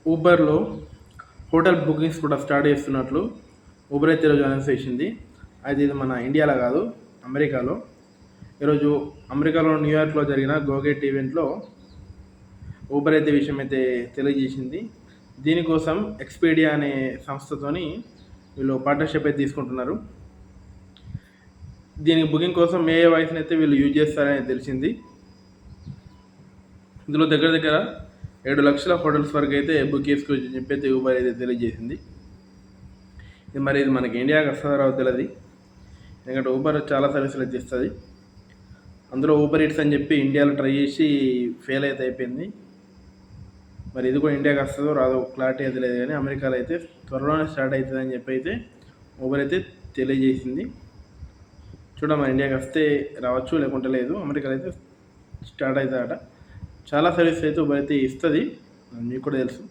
ఊబర్లో hotel bookings కూడా start చేస్తున్నట్లు Uber అయితే ఈరోజు అనౌన్స్ చేసింది. అయితే ఇది మన ఇండియాలో కాదు, అమెరికాలో. ఈరోజు అమెరికాలో న్యూయార్క్లో జరిగిన గోగేట్ ఈవెంట్లో ఊబర్ అయితే విషయం అయితే తెలియజేసింది. దీనికోసం ఎక్స్పీడియా అనే సంస్థతోని వీళ్ళు పార్ట్నర్షిప్ అయితే తీసుకుంటున్నారు. దీనికి బుకింగ్ కోసం ఏ వాయిస్ని అయితే వీళ్ళు యూజ్ చేస్తారని తెలిసింది. ఇందులో దగ్గర దగ్గర 7 లక్షల హోటల్స్ వరకు అయితే బుక్ చేసుకోవచ్చు చెప్పి అయితే ఊబర్ అయితే తెలియజేసింది. ఇది మనకి ఇండియాకి వస్తుందో రావో తెలియదు, ఎందుకంటే ఊబర్ చాలా సర్వీసులు అయితే ఇస్తుంది. అందులో ఊబర్ ఈట్స్ అని చెప్పి ఇండియాలో ట్రై చేసి ఫెయిల్ అయితే అయిపోయింది. మరి ఇది కూడా ఇండియాకి వస్తుందో రాదో క్లారిటీ అయితే లేదు, కానీ అమెరికాలో అయితే త్వరలోనే స్టార్ట్ అవుతుంది అని చెప్పి అయితే ఊబర్ అయితే తెలియజేసింది. చూడమ్మా, ఇండియాకి వస్తే రావచ్చు, లేకుంటే లేదు. అమెరికాలో అయితే స్టార్ట్ అవుతుందట. చాలా సర్వీస్ అయితే ఊబర్ అయితే ఇస్తుంది, మీకు కూడా తెలుసు.